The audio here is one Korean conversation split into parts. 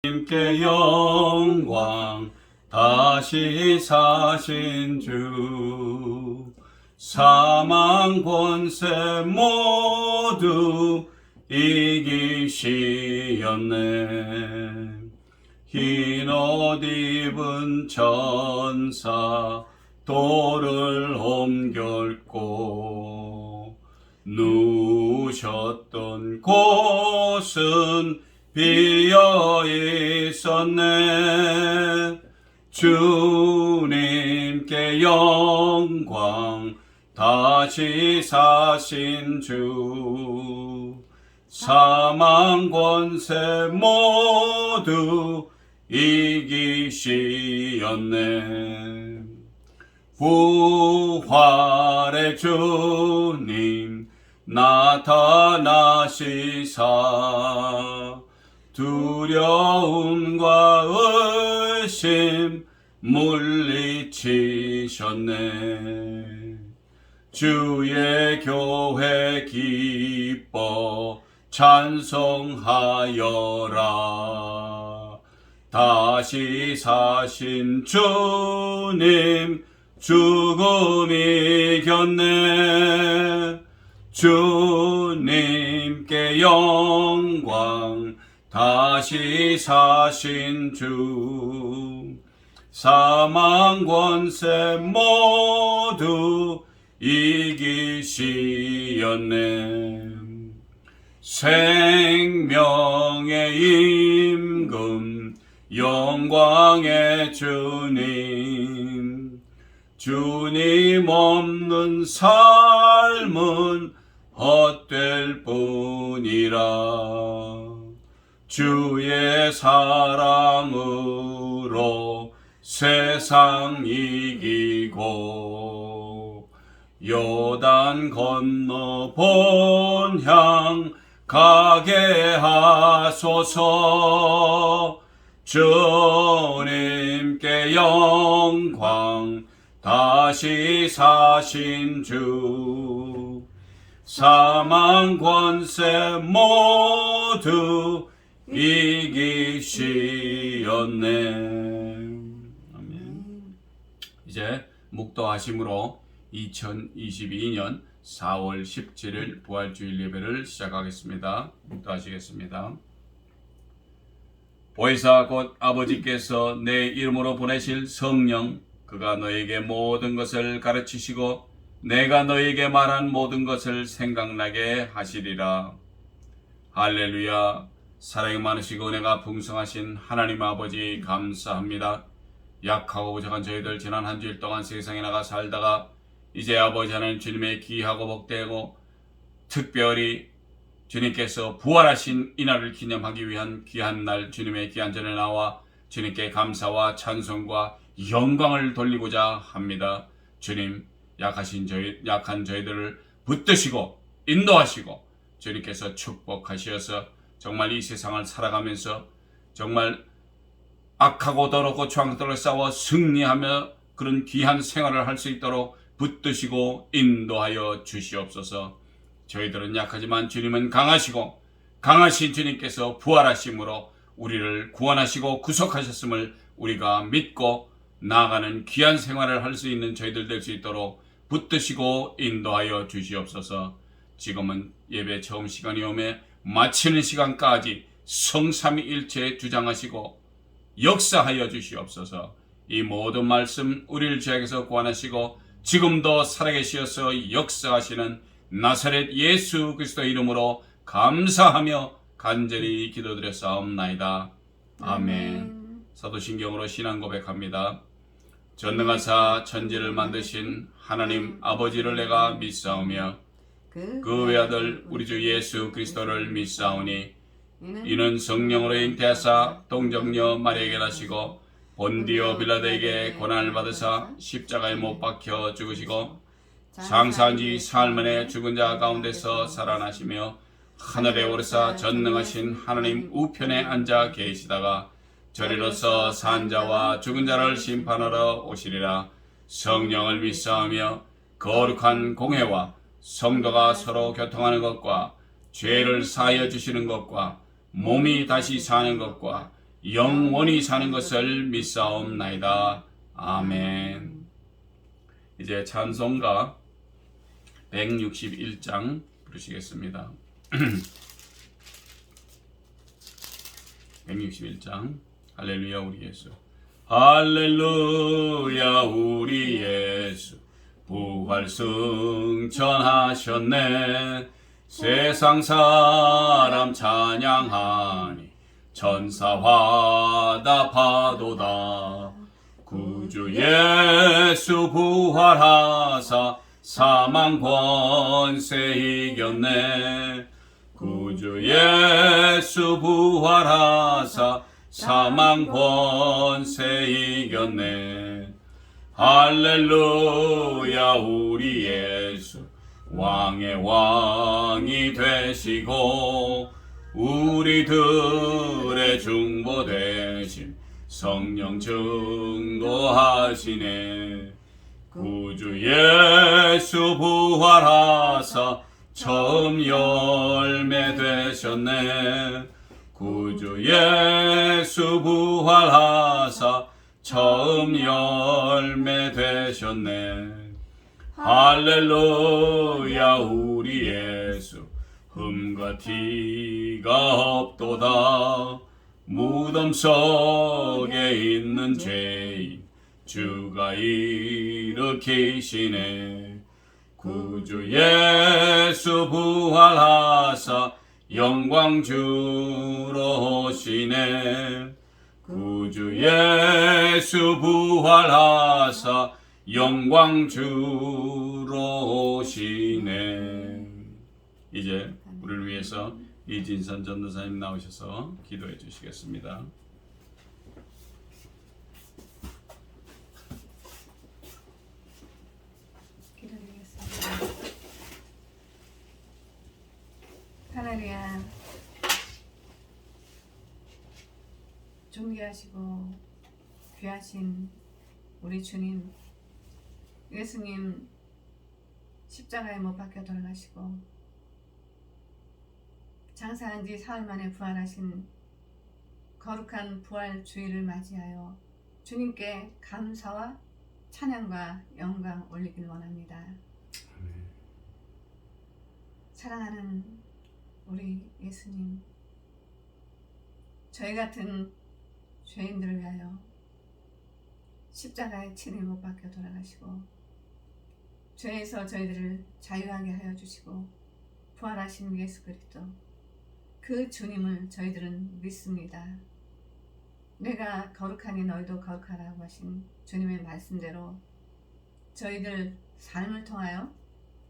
주님께 영광 다시 사신 주 사망 권세 모두 이기시었네. 흰 옷 입은 천사 돌을 옮겼고 누우셨던 곳은 비어 있었네. 주님께 영광 다시 사신 주 사망 권세 모두 이기시었네. 부활의 주님 나타나시사 두려움과 의심 물리치셨네. 주의 교회 기뻐 찬송하여라. 다시 사신 주님 죽음 이겼네. 주님께 영광 다시 사신 주 사망 권세 모두 이기시었네. 생명의 임금 영광의 주님 주님 없는 삶은 헛될 뿐이라. 주의 사랑으로 세상 이기고 요단 건너 본향 가게 하소서. 주님께 영광 다시 사신 주 사망 권세 모두 이기시었네. 아멘. 이제 묵도하심으로 2022년 4월 17일 부활주일 예배를 시작하겠습니다. 묵도하시겠습니다. 보혜사 곧 아버지께서 내 이름으로 보내실 성령 그가 너에게 모든 것을 가르치시고 내가 너에게 말한 모든 것을 생각나게 하시리라. 할렐루야. 사랑이 많으시고 은혜가 풍성하신 하나님 아버지 감사합니다. 약하고 부족한 저희들 지난 한 주일 동안 세상에 나가 살다가 이제 아버지 하나님 주님의 귀하고 복되고 특별히 주님께서 부활하신 이날을 기념하기 위한 귀한 날 주님의 귀한 전에 나와 주님께 감사와 찬송과 영광을 돌리고자 합니다. 주님 약한 저희들을 붙드시고 인도하시고 주님께서 축복하시어서 정말 이 세상을 살아가면서 정말 악하고 더럽고 죄악들을 싸워 승리하며 그런 귀한 생활을 할 수 있도록 붙드시고 인도하여 주시옵소서. 저희들은 약하지만 주님은 강하시고 강하신 주님께서 부활하심으로 우리를 구원하시고 구속하셨음을 우리가 믿고 나아가는 귀한 생활을 할 수 있는 저희들 될 수 있도록 붙드시고 인도하여 주시옵소서. 지금은 예배 처음 시간이 오매 마치는 시간까지 성삼위일체 주장하시고 역사하여 주시옵소서. 이 모든 말씀 우리를 죄악에서 구원하시고 지금도 살아계시어서 역사하시는 나사렛 예수 그리스도의 이름으로 감사하며 간절히 기도드렸사옵나이다. 아멘. 사도신경으로 신앙 고백합니다. 전능하사 천지를 만드신 하나님 아버지를 내가 믿사오며 그 외아들 우리 주 예수 그리스도를 믿사오니 이는 성령으로 잉태하사 동정녀 마리아에게 나시고 본디오 빌라도에게 고난을 받으사 십자가에 못 박혀 죽으시고 장사한 지 사흘 만에 죽은 자 가운데서 살아나시며 하늘에 오르사 전능하신 하나님 우편에 앉아 계시다가 저리로서 산 자와 죽은 자를 심판하러 오시리라. 성령을 믿사오며 거룩한 공회와 성도가 서로 교통하는 것과 죄를 사하여 주시는 것과 몸이 다시 사는 것과 영원히 사는 것을 믿사옵나이다. 아멘. 이제 찬송가 161장 부르시겠습니다. 161장 할렐루야 우리 예수. 할렐루야 우리 예수 부활 승천하셨네. 세상 사람 찬양하니 천사 화답하도다. 구주 예수 부활하사 사망 권세 이겼네. 구주 예수 부활하사 사망 권세 이겼네. 할렐루야 우리 예수 왕의 왕이 되시고 우리들의 중보 되심 성령 증거하시네. 구주 예수 부활하사 처음 열매 되셨네. 구주 예수 부활하사 처음 열매 되셨네. 할렐루야 우리 예수 흠과 티가 없도다. 무덤 속에 있는 죄인 주가 일으키시네. 구주 예수 부활하사 영광 주러 오시네. 구주 예수 부활하사 영광 주러 오시네. 이제 우리를 위해서 이진선 전도사님 나오셔서 기도해 주시겠습니다. 기도드리겠습니다. 할렐루야. 존귀하시고 귀하신 우리 주님 예수님 십자가에 못 박혀 돌아가시고 장사한 지 사흘 만에 부활하신 거룩한 부활 주일을 맞이하여 주님께 감사와 찬양과 영광 올리길 원합니다. 사랑하는 우리 예수님, 저희 같은 죄인들을 위하여 십자가에 친히 못 박혀 돌아가시고 죄에서 저희들을 자유하게 하여 주시고 부활하신 예수 그리스도 그 주님을 저희들은 믿습니다. 내가 거룩하니 너희도 거룩하라고 하신 주님의 말씀대로 저희들 삶을 통하여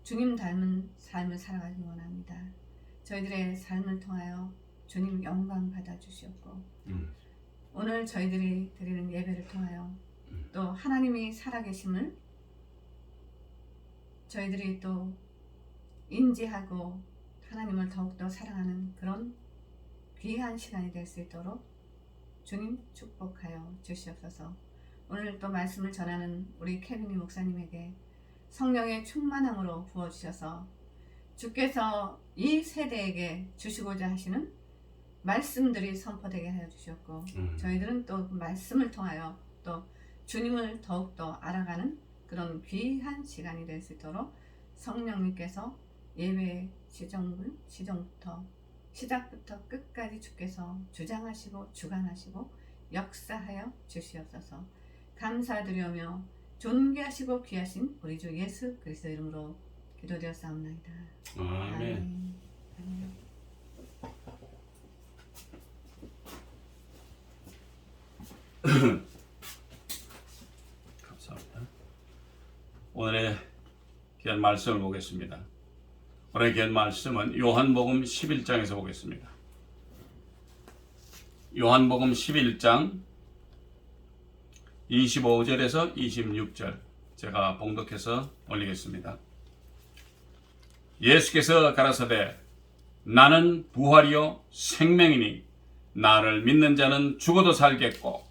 주님 닮은 삶을 살아가기 원합니다. 저희들의 삶을 통하여 주님 영광 받아 주시옵고 오늘 저희들이 드리는 예배를 통하여 또 하나님이 살아계심을 저희들이 또 인지하고 하나님을 더욱더 사랑하는 그런 귀한 시간이 될 수 있도록 주님 축복하여 주시옵소서. 오늘 또 말씀을 전하는 우리 케빈이 목사님에게 성령의 충만함으로 부어주셔서 주께서 이 세대에게 주시고자 하시는 말씀들이 선포되게 하여 주셨고 저희들은 또 말씀을 통하여 또 주님을 더욱더 알아가는 그런 귀한 시간이 될 수 있도록 성령님께서 예배 시작부터 끝까지 주께서 주장하시고 주관하시고 역사하여 주시옵소서. 감사드리오며 존귀하시고 귀하신 우리 주 예수 그리스도 이름으로 기도되었사옵나이다. 아멘. 아멘. 감사합니다. 오늘의 귀한 말씀을 보겠습니다. 오늘의 귀한 말씀은 요한복음 11장에서 보겠습니다. 요한복음 11장 25절에서 26절 제가 봉독해서 올리겠습니다. 예수께서 가라사대 나는 부활이요 생명이니 나를 믿는 자는 죽어도 살겠고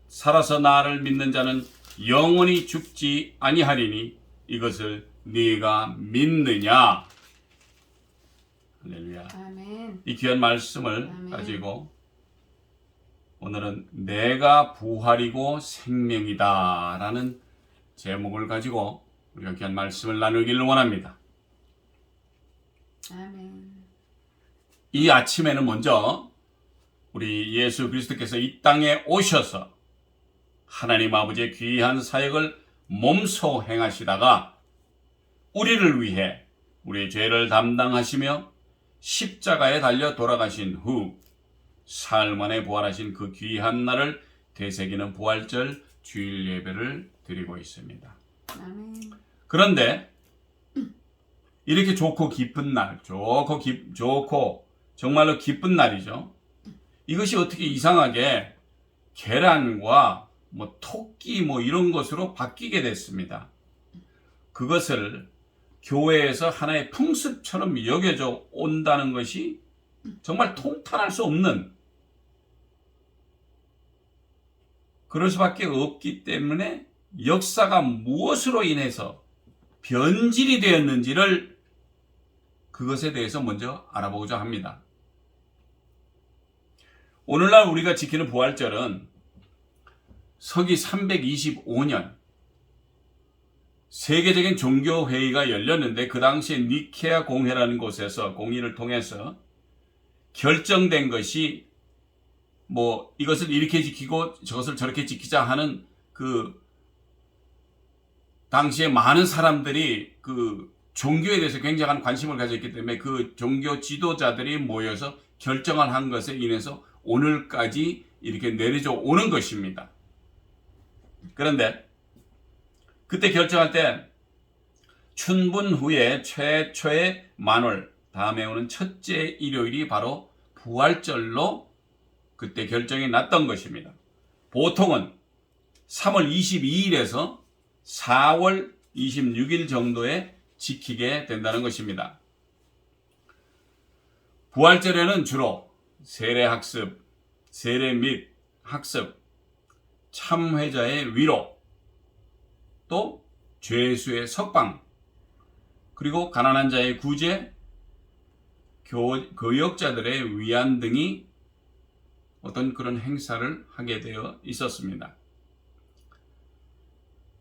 살아서 나를 믿는 자는 영원히 죽지 아니하리니 이것을 네가 믿느냐. 할렐루야. 아멘. 이 귀한 말씀을 아멘. 가지고 오늘은 내가 부활이고 생명이다 라는 제목을 가지고 우리가 귀한 말씀을 나누기를 원합니다. 아멘. 이 아침에는 먼저 우리 예수 그리스도께서 이 땅에 오셔서 하나님 아버지의 귀한 사역을 몸소 행하시다가 우리를 위해 우리의 죄를 담당하시며 십자가에 달려 돌아가신 후 사흘 만에 부활하신 그 귀한 날을 되새기는 부활절 주일 예배를 드리고 있습니다. 아멘. 그런데 이렇게 좋고 기쁜 날, 좋고 정말로 기쁜 날이죠. 이것이 어떻게 이상하게 계란과 뭐 토끼 뭐 이런 것으로 바뀌게 됐습니다. 그것을 교회에서 하나의 풍습처럼 여겨져 온다는 것이 정말 통탄할 수 없는, 그럴 수밖에 없기 때문에 역사가 무엇으로 인해서 변질이 되었는지를 그것에 대해서 먼저 알아보고자 합니다. 오늘날 우리가 지키는 부활절은 서기 325년 세계적인 종교회의가 열렸는데 그 당시에 니케아 공회라는 곳에서 공의를 통해서 결정된 것이 뭐 이것을 이렇게 지키고 저것을 저렇게 지키자 하는 그 당시에 많은 사람들이 그 종교에 대해서 굉장한 관심을 가졌기 때문에 그 종교 지도자들이 모여서 결정을 한 것에 인해서 오늘까지 이렇게 내려져 오는 것입니다. 그런데 그때 결정할 때 춘분 후에 최초의 만월, 다음에 오는 첫째 일요일이 바로 부활절로 그때 결정이 났던 것입니다. 보통은 3월 22일에서 4월 26일 정도에 지키게 된다는 것입니다. 부활절에는 주로 세례학습, 세례 및 학습, 참회자의 위로, 또 죄수의 석방, 그리고 가난한 자의 구제, 교역자들의 위안 등이 어떤 그런 행사를 하게 되어 있었습니다.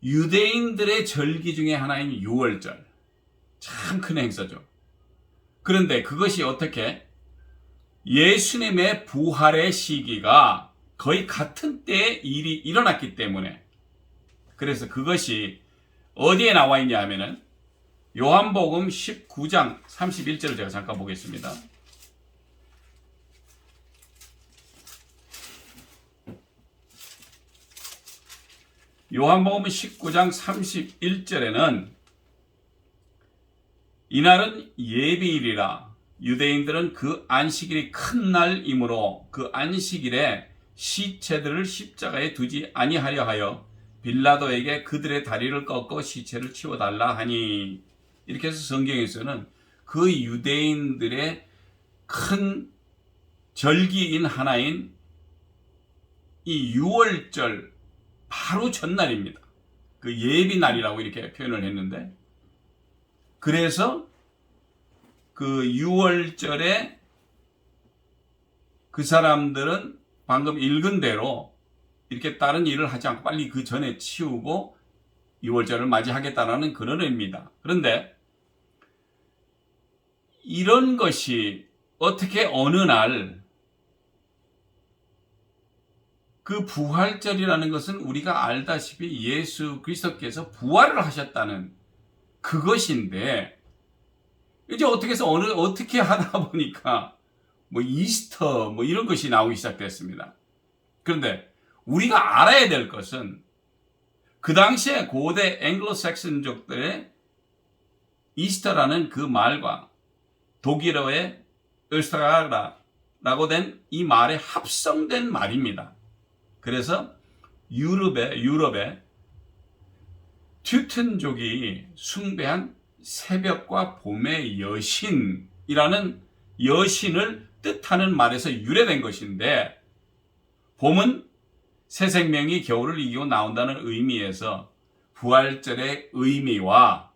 유대인들의 절기 중에 하나인 유월절, 참 큰 행사죠. 그런데 그것이 어떻게 예수님의 부활의 시기가 거의 같은 때에 일이 일어났기 때문에, 그래서 그것이 어디에 나와 있냐 하면은 요한복음 19장 31절을 제가 잠깐 보겠습니다. 요한복음 19장 31절에는 이날은 예비일이라 유대인들은 그 안식일이 큰 날이므로 그 안식일에 시체들을 십자가에 두지 아니하려 하여 빌라도에게 그들의 다리를 꺾어 시체를 치워달라 하니, 이렇게 해서 성경에서는 그 유대인들의 큰 절기인 하나인 이 유월절 바로 전날입니다. 그 예비날이라고 이렇게 표현을 했는데, 그래서 그 유월절에 그 사람들은 방금 읽은 대로 이렇게 다른 일을 하지 않고 빨리 그 전에 치우고 유월절을 맞이하겠다라는 그런 의미입니다. 그런데 이런 것이 어떻게 어느 날 그 부활절이라는 것은 우리가 알다시피 예수 그리스도께서 부활을 하셨다는 그것인데, 이제 어떻게 해서 어떻게 하다 보니까 뭐 이스터 뭐 이런 것이 나오기 시작됐습니다. 그런데 우리가 알아야 될 것은 그 당시에 고대 앵글로색슨족들의 이스터라는 그 말과 독일어의 으스타라라고 된 이 말의 합성된 말입니다. 그래서 유럽의 튜튼족이 숭배한 새벽과 봄의 여신이라는 여신을 뜻하는 말에서 유래된 것인데, 봄은 새 생명이 겨울을 이기고 나온다는 의미에서 부활절의 의미와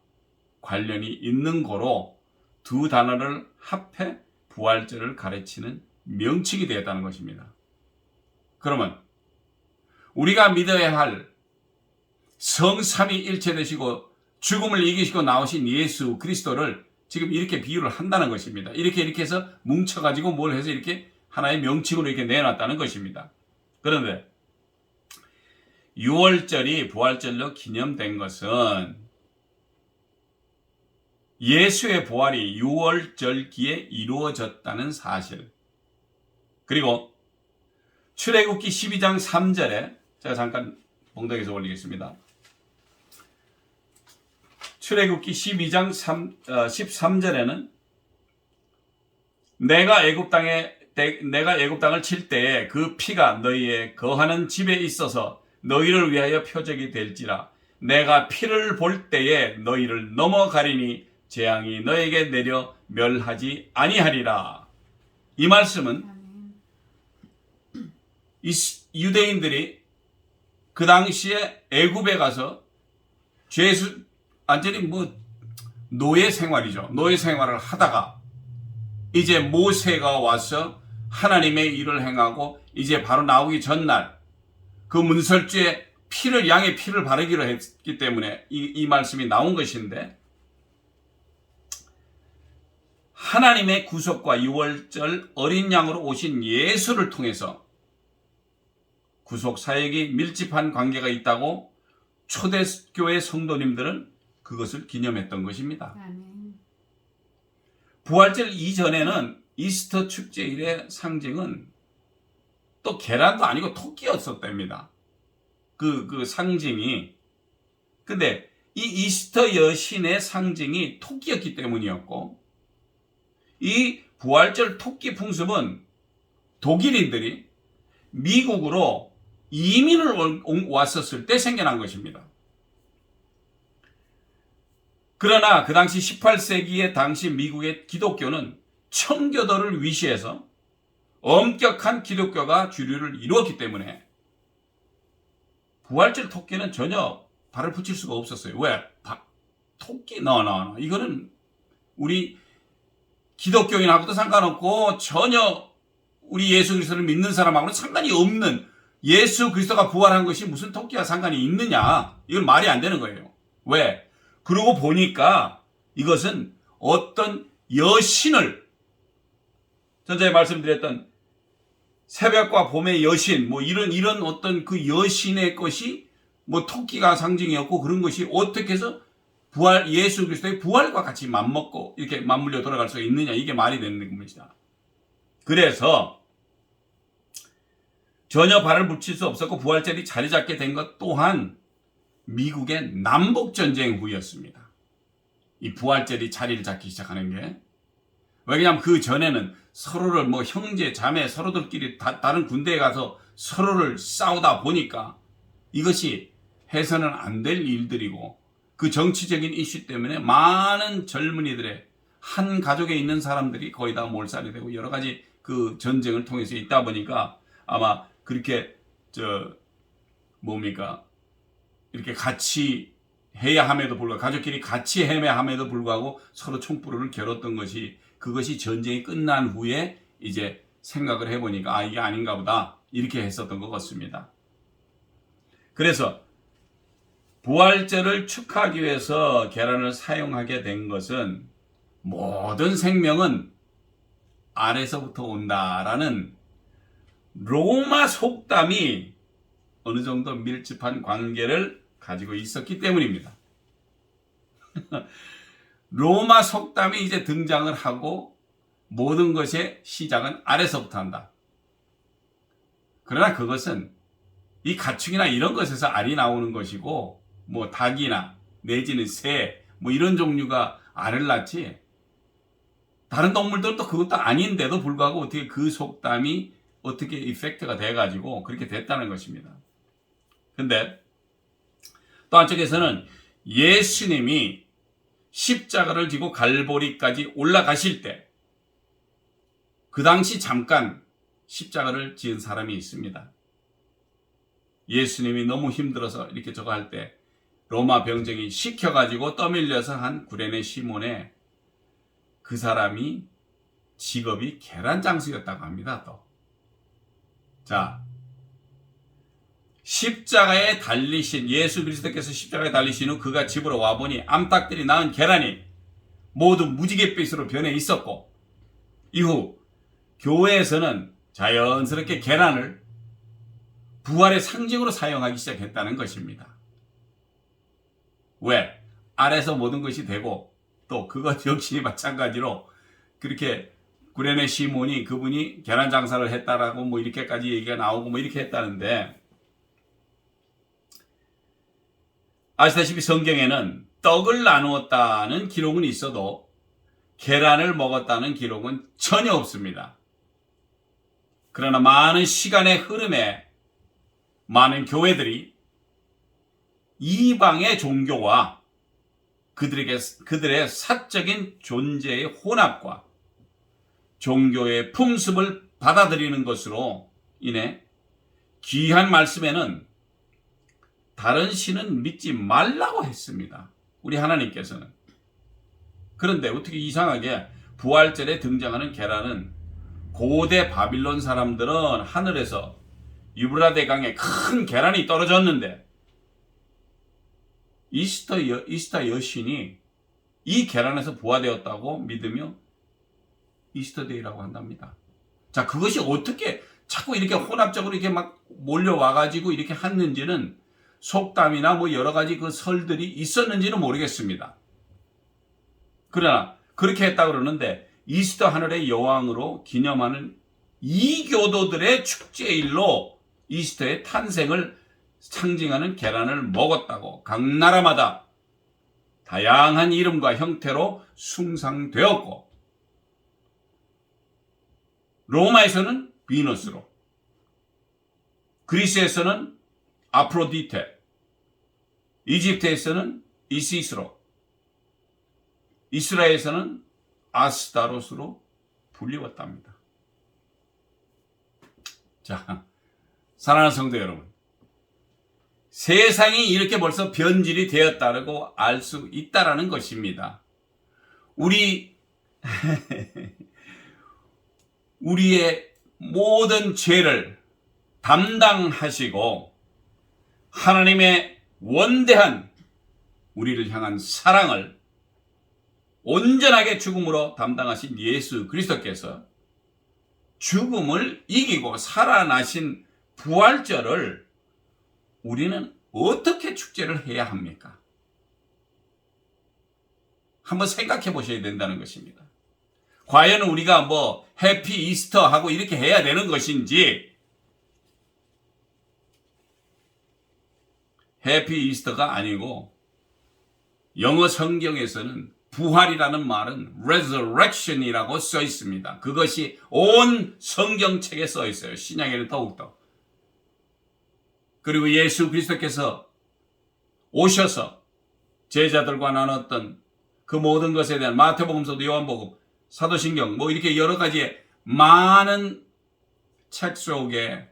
관련이 있는 거로 두 단어를 합해 부활절을 가르치는 명칭이 되었다는 것입니다. 그러면 우리가 믿어야 할 성삼위 일체 되시고 죽음을 이기시고 나오신 예수 그리스도를 지금 이렇게 비유를 한다는 것입니다. 이렇게 해서 뭉쳐가지고 뭘 해서 이렇게 하나의 명칭으로 이렇게 내놨다는 것입니다. 그런데 6월절이 부활절로 기념된 것은 예수의 부활이 6월절기에 이루어졌다는 사실, 그리고 출애굽기 12장 3절에 제가 잠깐 봉독해서 올리겠습니다. 출애굽기 12장 13절에는 내가 애굽 땅을 칠 때에 그 피가 너희의 거하는 집에 있어서 너희를 위하여 표적이 될지라. 내가 피를 볼 때에 너희를 넘어가리니 재앙이 너에게 내려 멸하지 아니하리라. 이 말씀은 이 유대인들이 그 당시에 애굽에 가서 완전히 노예 생활이죠. 노예 생활을 하다가 이제 모세가 와서 하나님의 일을 행하고 이제 바로 나오기 전날 그 문설주에 양의 피를 바르기로 했기 때문에 이 말씀이 나온 것인데, 하나님의 구속과 6월절 어린 양으로 오신 예수를 통해서 구속 사역이 밀집한 관계가 있다고 초대교회 성도님들은 그것을 기념했던 것입니다. 부활절 이전에는 이스터 축제일의 상징은 또 계란도 아니고 토끼였었답니다. 그 상징이. 근데 이 이스터 여신의 상징이 토끼였기 때문이었고, 이 부활절 토끼 풍습은 독일인들이 미국으로 이민을 왔었을 때 생겨난 것입니다. 그러나 그 당시 18세기의 당시 미국의 기독교는 청교도를 위시해서 엄격한 기독교가 주류를 이루었기 때문에 부활절 토끼는 전혀 발을 붙일 수가 없었어요. 왜? 토끼? 이거는 우리 기독교인하고도 상관없고 전혀 우리 예수 그리스도를 믿는 사람하고는 상관이 없는, 예수 그리스도가 부활한 것이 무슨 토끼와 상관이 있느냐, 이건 말이 안 되는 거예요. 왜? 그러고 보니까 이것은 어떤 여신을, 전에 말씀드렸던 새벽과 봄의 여신, 이런 어떤 그 여신의 것이 토끼가 상징이었고, 그런 것이 어떻게 해서 예수 그리스도의 부활과 같이 맞먹고 이렇게 맞물려 돌아갈 수가 있느냐, 이게 말이 되는 겁니다. 그래서 전혀 발을 붙일 수 없었고, 부활절이 자리 잡게 된 것 또한 미국의 남북전쟁 후였습니다. 이 부활절이 자리를 잡기 시작하는 게. 왜냐하면 그 전에는 서로를 형제, 자매 서로들끼리 다른 군대에 가서 서로를 싸우다 보니까 이것이 해서는 안 될 일들이고, 그 정치적인 이슈 때문에 많은 젊은이들의 한 가족에 있는 사람들이 거의 다 몰살이 되고 여러 가지 그 전쟁을 통해서 있다 보니까 아마 그렇게 이렇게 같이 해야 함에도 불구하고, 가족끼리 같이 헤매함에도 불구하고 서로 총불을 겨뤘던 것이, 그것이 전쟁이 끝난 후에 이제 생각을 해보니까 이게 아닌가 보다, 이렇게 했었던 것 같습니다. 그래서 부활절을 축하하기 위해서 계란을 사용하게 된 것은 모든 생명은 아래서부터 온다라는 로마 속담이 어느 정도 밀집한 관계를 가지고 있었기 때문입니다. 로마 속담이 이제 등장을 하고 모든 것의 시작은 아래서부터 한다. 그러나 그것은 이 가축이나 이런 것에서 알이 나오는 것이고, 닭이나 내지는 새 이런 종류가 알을 낳지, 다른 동물들도 그것도 아닌데도 불구하고 어떻게 그 속담이 어떻게 이펙트가 돼가지고 그렇게 됐다는 것입니다. 근데 또 한쪽에서는 예수님이 십자가를 지고 갈보리까지 올라가실 때 그 당시 잠깐 십자가를 지은 사람이 있습니다. 예수님이 너무 힘들어서 이렇게 저거 할 때 로마 병정이 시켜가지고 떠밀려서 한 구레네 시몬에, 그 사람이 직업이 계란 장수였다고 합니다. 또 자, 십자가에 달리신 예수 그리스도께서 십자가에 달리신 후 그가 집으로 와보니 암탉들이 낳은 계란이 모두 무지갯빛으로 변해 있었고, 이후 교회에서는 자연스럽게 계란을 부활의 상징으로 사용하기 시작했다는 것입니다. 왜? 아래서 모든 것이 되고, 또 그것 역시 마찬가지로 그렇게 구레네 시몬이 그분이 계란 장사를 했다라고 뭐 이렇게까지 얘기가 나오고 뭐 이렇게 했다는데, 아시다시피 성경에는 떡을 나누었다는 기록은 있어도 계란을 먹었다는 기록은 전혀 없습니다. 그러나 많은 시간의 흐름에 많은 교회들이 이방의 종교와 그들의 사적인 존재의 혼합과 종교의 풍습을 받아들이는 것으로 인해 귀한 말씀에는 다른 신은 믿지 말라고 했습니다. 우리 하나님께서는. 그런데 어떻게 이상하게 부활절에 등장하는 계란은 고대 바빌론 사람들은 하늘에서 유브라데 강에 큰 계란이 떨어졌는데 이스터 여신이 이 계란에서 부화되었다고 믿으며 이스터데이라고 한답니다. 자, 그것이 어떻게 자꾸 이렇게 혼합적으로 이렇게 막 몰려와가지고 이렇게 했는지는 속담이나 뭐 여러 가지 그 설들이 있었는지는 모르겠습니다. 그러나 그렇게 했다고 그러는데 이스터 하늘의 여왕으로 기념하는 이교도들의 축제일로 이스터의 탄생을 상징하는 계란을 먹었다고 각 나라마다 다양한 이름과 형태로 숭상되었고, 로마에서는 비너스로, 그리스에서는 아프로디테, 이집트에서는 이시스로, 이스라엘에서는 아스타로스로 불리웠답니다. 자, 사랑하는 성도 여러분, 세상이 이렇게 벌써 변질이 되었다고 알 수 있다라는 것입니다. 우리의 모든 죄를 담당하시고 하나님의 원대한 우리를 향한 사랑을 온전하게 죽음으로 담당하신 예수 그리스도께서 죽음을 이기고 살아나신 부활절을 우리는 어떻게 축제를 해야 합니까? 한번 생각해 보셔야 된다는 것입니다. 과연 우리가 뭐 해피 이스터 하고 이렇게 해야 되는 것인지, 해피 이스터가 아니고 영어 성경에서는 부활이라는 말은 resurrection이라고 써 있습니다. 그것이 온 성경책에 써 있어요. 신약에는 더욱더. 그리고 예수 그리스도께서 오셔서 제자들과 나눴던 그 모든 것에 대한 마태복음서도 요한복음, 사도신경 뭐 이렇게 여러 가지의 많은 책 속에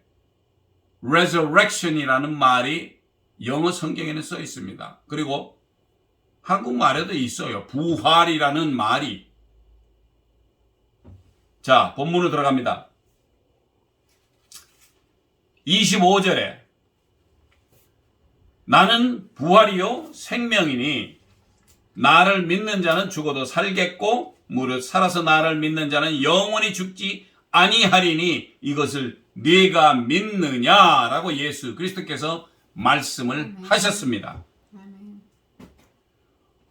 resurrection이라는 말이 영어 성경에는 써 있습니다. 그리고 한국말에도 있어요. 부활이라는 말이. 자, 본문으로 들어갑니다. 25절에 나는 부활이요 생명이니 나를 믿는 자는 죽어도 살겠고 무릇 살아서 나를 믿는 자는 영원히 죽지 아니하리니 이것을 네가 믿느냐라고 예수 그리스도께서 말씀을 하셨습니다.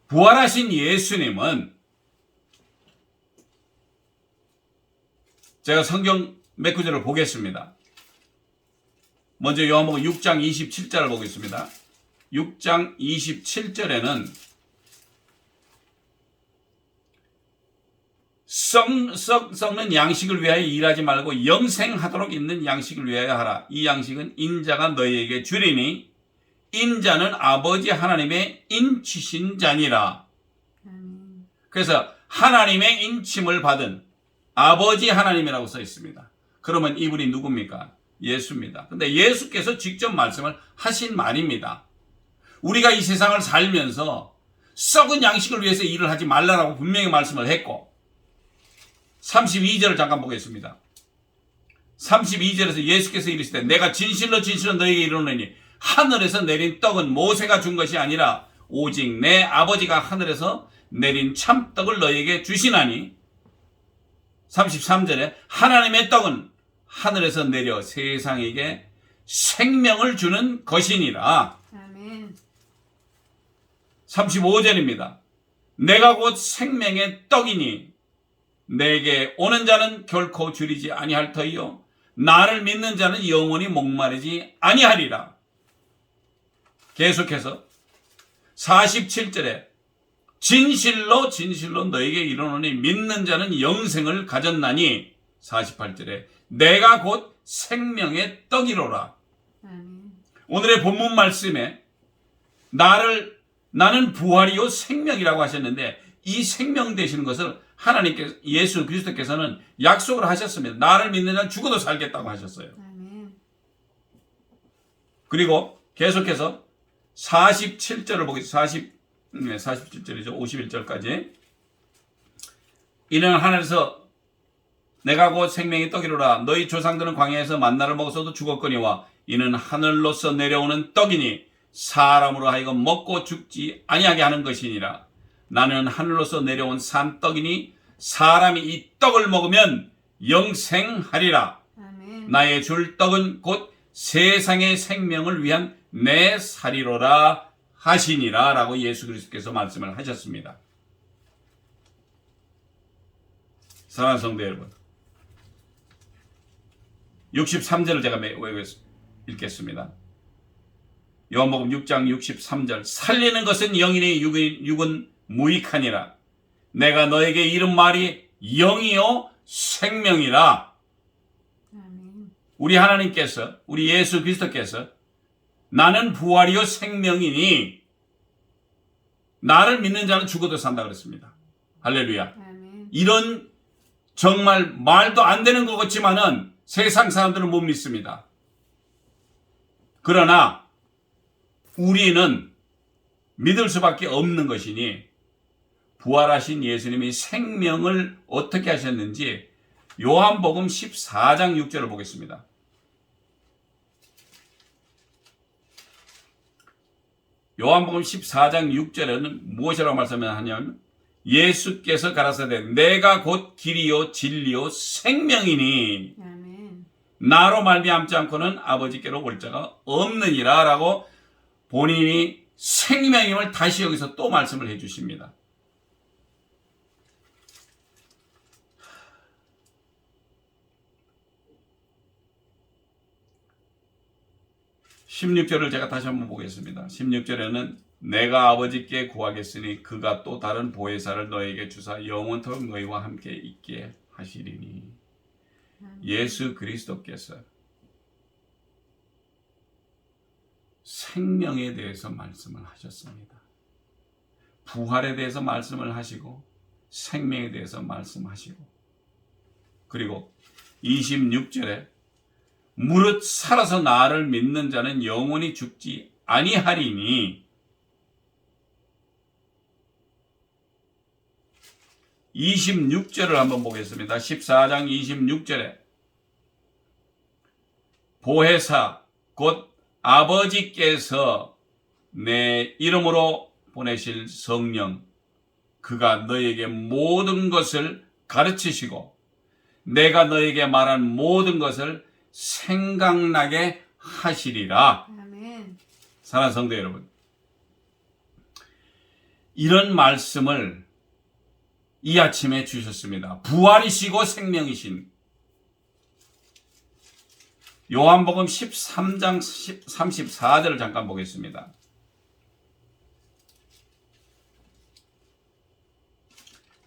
부활하신 예수님은, 제가 성경 몇 구절을 보겠습니다. 먼저 요한복음 6장 27절을 보겠습니다. 6장 27절에는 썩는 양식을 위하여 일하지 말고 영생하도록 있는 양식을 위하여 하라. 이 양식은 인자가 너희에게 주리니 인자는 아버지 하나님의 인치신 자니라. 그래서 하나님의 인침을 받은 아버지 하나님이라고 써 있습니다. 그러면 이분이 누굽니까? 예수입니다. 근데 예수께서 직접 말씀을 하신 말입니다. 우리가 이 세상을 살면서 썩은 양식을 위해서 일을 하지 말라라고 분명히 말씀을 했고, 32절을 잠깐 보겠습니다. 32절에서 예수께서 이르시되 내가 진실로 진실로 너희에게 이르노니 하늘에서 내린 떡은 모세가 준 것이 아니라 오직 내 아버지가 하늘에서 내린 참떡을 너희에게 주시나니 33절에 하나님의 떡은 하늘에서 내려 세상에게 생명을 주는 것이니라. 아멘. 35절입니다. 내가 곧 생명의 떡이니 내게 오는 자는 결코 줄이지 아니할 터이요 나를 믿는 자는 영원히 목마르지 아니하리라. 계속해서 47절에 진실로 진실로 너에게 이르노니 믿는 자는 영생을 가졌나니 48절에 내가 곧 생명의 떡이로라. 아멘. 오늘의 본문 말씀에 나는 부활이요 생명이라고 하셨는데 이 생명 되시는 것을 하나님께서 예수 그리스도께서는 약속을 하셨습니다. 나를 믿는 자는 죽어도 살겠다고 하셨어요. 아멘. 그리고 계속해서 47절을 보겠습니다. 47절이죠. 51절까지. 이는 하늘에서 내가 곧 생명의 떡이로라. 너희 조상들은 광야에서 만나를 먹어서도 죽었거니와 이는 하늘로서 내려오는 떡이니 사람으로 하여금 먹고 죽지 아니하게 하는 것이니라. 나는 하늘로서 내려온 산 떡이니 사람이 이 떡을 먹으면 영생하리라. 아멘. 나의 줄 떡은 곧 세상의 생명을 위한 내 살이로라 하시니라 라고 예수 그리스도께서 말씀을 하셨습니다. 사랑하는 성도 여러분, 63절을 제가 읽겠습니다. 요한복음 6장 63절 살리는 것은 영이니 육은 무익하니라. 내가 너에게 이른 말이 영이요 생명이라. 아멘. 우리 하나님께서 우리 예수 그리스도께서 나는 부활이요 생명이니 나를 믿는 자는 죽어도 산다 그랬습니다. 할렐루야. 아멘. 이런 정말 말도 안 되는 것 같지만은 세상 사람들은 못 믿습니다. 그러나 우리는 믿을 수밖에 없는 것이니 부활하신 예수님이 생명을 어떻게 하셨는지 요한복음 14장 6절을 보겠습니다. 요한복음 14장 6절에는 무엇이라고 말씀하냐면 예수께서 가라사대 내가 곧 길이요 진리요 생명이니 아멘. 나로 말미암지 않고는 아버지께로 올 자가 없느니라 라고 본인이 생명임을 다시 여기서 또 말씀을 해 주십니다. (16절을) 제가 다시 한번 보겠습니다. 16절에는 내가 아버지께 구하겠으니 그가 또 다른 보혜사를 너에게 주사 영원토록 너희와 함께 있게 하시리니. 예수 그리스도께서 생명에 대해서 말씀을 하셨습니다. 부활에 대해서 말씀을 하시고 생명에 대해서 말씀하시고 그리고 26절에 무릇 살아서 나를 믿는 자는 영원히 죽지 아니하리니 26절을 한번 보겠습니다. 14장 26절에 보혜사 곧 아버지께서 내 이름으로 보내실 성령 그가 너에게 모든 것을 가르치시고 내가 너에게 말한 모든 것을 생각나게 하시리라. 아멘. 사랑하는 성도 여러분, 이런 말씀을 이 아침에 주셨습니다. 부활이시고 생명이신 요한복음 13장 34절을 잠깐 보겠습니다.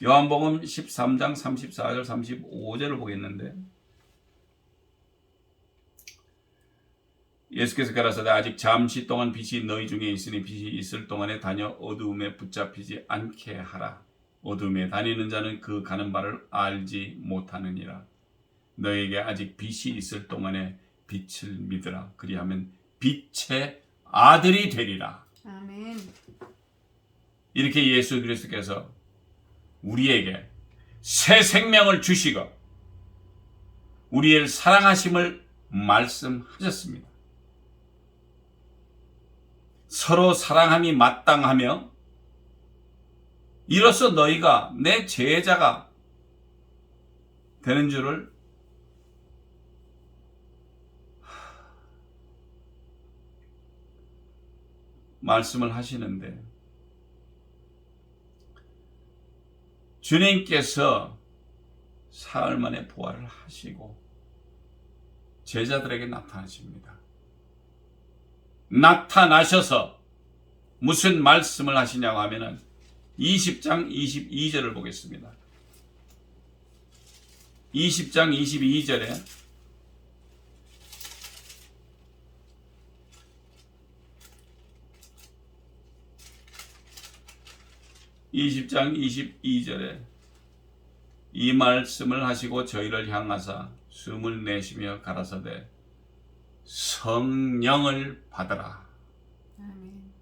요한복음 13장 34절 35절을 보겠는데 예수께서 가라사대 아직 잠시 동안 빛이 너희 중에 있으니 빛이 있을 동안에 다녀 어두움에 붙잡히지 않게 하라. 어둠에 다니는 자는 그 가는 바를 알지 못하느니라. 너에게 아직 빛이 있을 동안에 빛을 믿으라. 그리하면 빛의 아들이 되리라. 아멘. 이렇게 예수 그리스도께서 우리에게 새 생명을 주시고 우리의 사랑하심을 말씀하셨습니다. 서로 사랑함이 마땅하며 이로써 너희가 내 제자가 되는 줄을 말씀을 하시는데, 주님께서 사흘 만에 부활을 하시고 제자들에게 나타나십니다. 나타나셔서 무슨 말씀을 하시냐고 하면은 20장 22절을 보겠습니다. 20장 22절에 이 말씀을 하시고 저희를 향하사 숨을 내쉬며 가라사대 성령을 받으라. 아멘.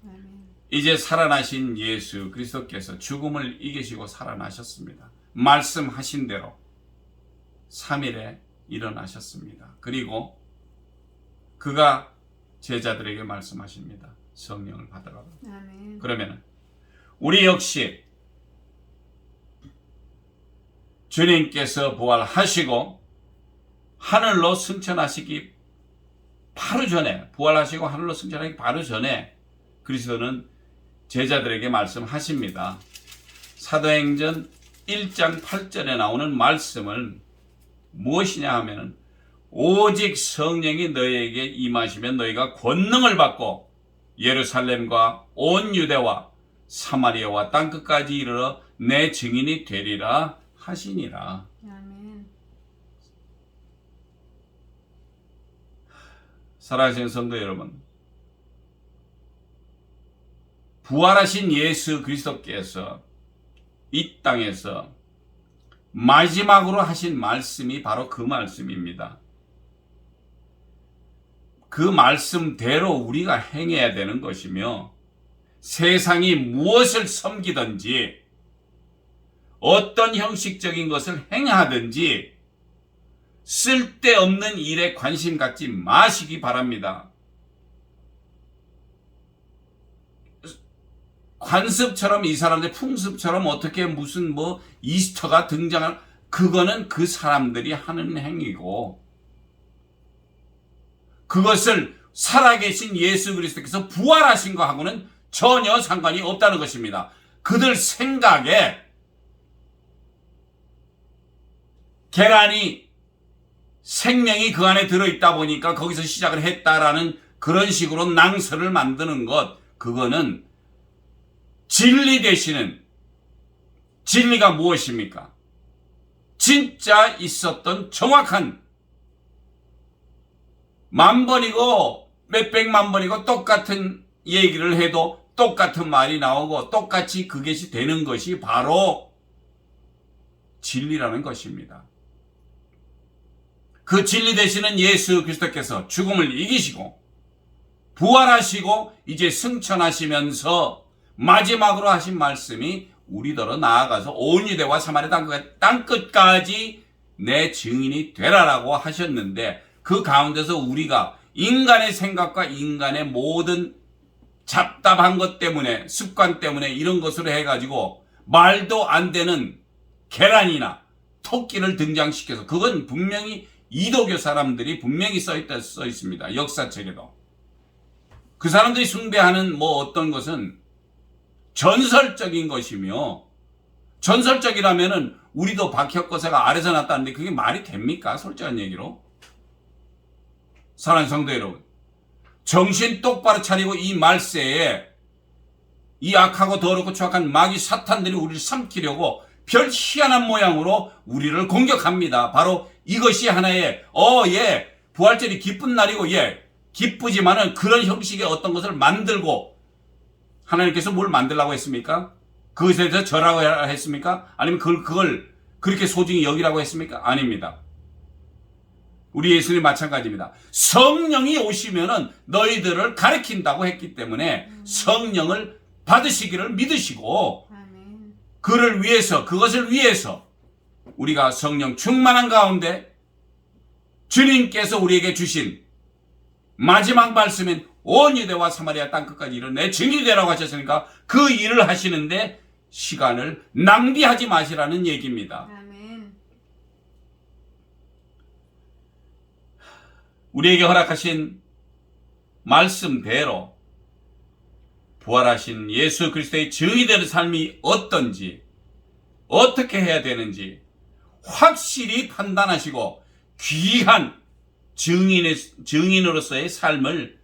아멘. 이제 살아나신 예수 그리스도께서 죽음을 이기시고 살아나셨습니다. 말씀하신 대로 3일에 일어나셨습니다. 그리고 그가 제자들에게 말씀하십니다. 성령을 받으라. 아멘. 그러면 우리 역시 주님께서 부활하시고 하늘로 승천하시기 바로 전에, 부활하시고 하늘로 승천하기 바로 전에 그리스도는 제자들에게 말씀하십니다. 사도행전 1장 8절에 나오는 말씀을 무엇이냐 하면은 오직 성령이 너희에게 임하시면 너희가 권능을 받고 예루살렘과 온 유대와 사마리아와 땅끝까지 이르러 내 증인이 되리라 하시니라. 아멘. 사랑하시는 성도 여러분, 부활하신 예수 그리스도께서 이 땅에서 마지막으로 하신 말씀이 바로 그 말씀입니다. 그 말씀대로 우리가 행해야 되는 것이며, 세상이 무엇을 섬기든지 어떤 형식적인 것을 행하든지 쓸데없는 일에 관심 갖지 마시기 바랍니다. 관습처럼 이 사람들 풍습처럼 어떻게 무슨 이스터가 등장할, 그거는 그 사람들이 하는 행위고, 그것을 살아계신 예수 그리스도께서 부활하신 거하고는 전혀 상관이 없다는 것입니다. 그들 생각에 계란이 생명이 그 안에 들어있다 보니까 거기서 시작을 했다라는 그런 식으로 낭설을 만드는 것, 그거는 진리 되시는, 진리가 무엇입니까? 진짜 있었던 정확한, 만 번이고 몇백만 번이고 똑같은 얘기를 해도 똑같은 말이 나오고 똑같이 그것이 되는 것이 바로 진리라는 것입니다. 그 진리 되시는 예수 그리스도께서 죽음을 이기시고 부활하시고 이제 승천하시면서 마지막으로 하신 말씀이 우리더러 나아가서 온 유대와 사마리아 땅끝까지 내 증인이 되라라고 하셨는데, 그 가운데서 우리가 인간의 생각과 인간의 모든 잡답한 것 때문에, 습관 때문에 이런 것으로 해가지고 말도 안 되는 계란이나 토끼를 등장시켜서, 그건 분명히 이도교 사람들이 분명히 써 있습니다. 역사책에도. 그 사람들이 숭배하는 어떤 것은 전설적인 것이며, 전설적이라면은 우리도 박혁거세가 아래서 났다는데 그게 말이 됩니까? 솔직한 얘기로. 사랑하는 성도 여러분, 정신 똑바로 차리고 이 말세에 이 악하고 더럽고 추악한 마귀 사탄들이 우리를 삼키려고 별 희한한 모양으로 우리를 공격합니다. 바로 이것이 하나의 부활절이 기쁜 날이고 기쁘지만은 그런 형식의 어떤 것을 만들고, 하나님께서 뭘 만들라고 했습니까? 그것에 대해서 절하고 했습니까? 아니면 그걸 그렇게 소중히 여기라고 했습니까? 아닙니다. 우리 예수님 마찬가지입니다. 성령이 오시면은 너희들을 가르친다고 했기 때문에 성령을 받으시기를 믿으시고, 아멘. 그것을 위해서 우리가 성령 충만한 가운데 주님께서 우리에게 주신 마지막 말씀인 온 유대와 사마리아 땅끝까지 이른 내 증인이 되라고 하셨으니까 그 일을 하시는데 시간을 낭비하지 마시라는 얘기입니다. 아멘. 우리에게 허락하신 말씀대로 부활하신 예수 그리스도의 증인이 되는 삶이 어떤지, 어떻게 해야 되는지 확실히 판단하시고 귀한 증인으로서의 삶을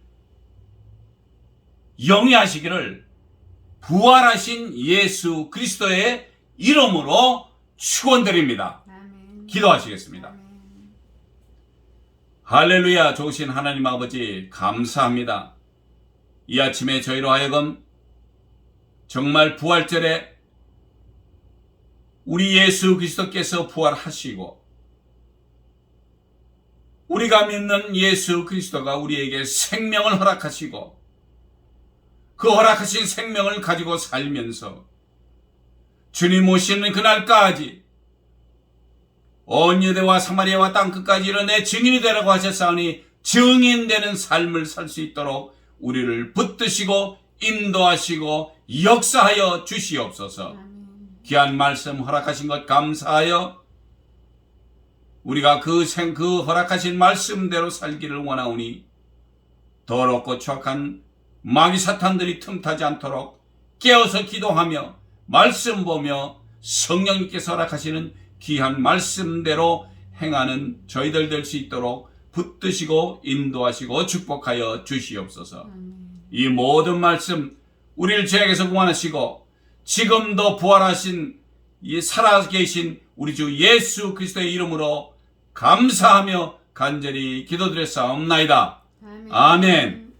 영위하시기를 부활하신 예수 그리스도의 이름으로 축원드립니다. 아멘. 기도하시겠습니다. 아멘. 할렐루야. 좋으신 하나님 아버지 감사합니다. 이 아침에 저희로 하여금 정말 부활절에 우리 예수 그리스도께서 부활하시고 우리가 믿는 예수 그리스도가 우리에게 생명을 허락하시고 그 허락하신 생명을 가지고 살면서 주님 오시는 그날까지 온 유대와 사마리아와 땅끝까지 이른 내 증인이 되라고 하셨사오니 증인되는 삶을 살 수 있도록 우리를 붙드시고 인도하시고 역사하여 주시옵소서. 아멘. 귀한 말씀 허락하신 것 감사하여 우리가 그 허락하신 말씀대로 살기를 원하오니 더럽고 추악한 마귀 사탄들이 틈타지 않도록 깨어서 기도하며 말씀 보며 성령님께서 허락하시는 귀한 말씀대로 행하는 저희들 될 수 있도록 붙드시고 인도하시고 축복하여 주시옵소서. 이 모든 말씀 우리를 죄악에서 구원하시고 지금도 부활하신 이 살아계신 우리 주 예수 그리스도의 이름으로 감사하며 간절히 기도드렸사옵나이다. 아멘.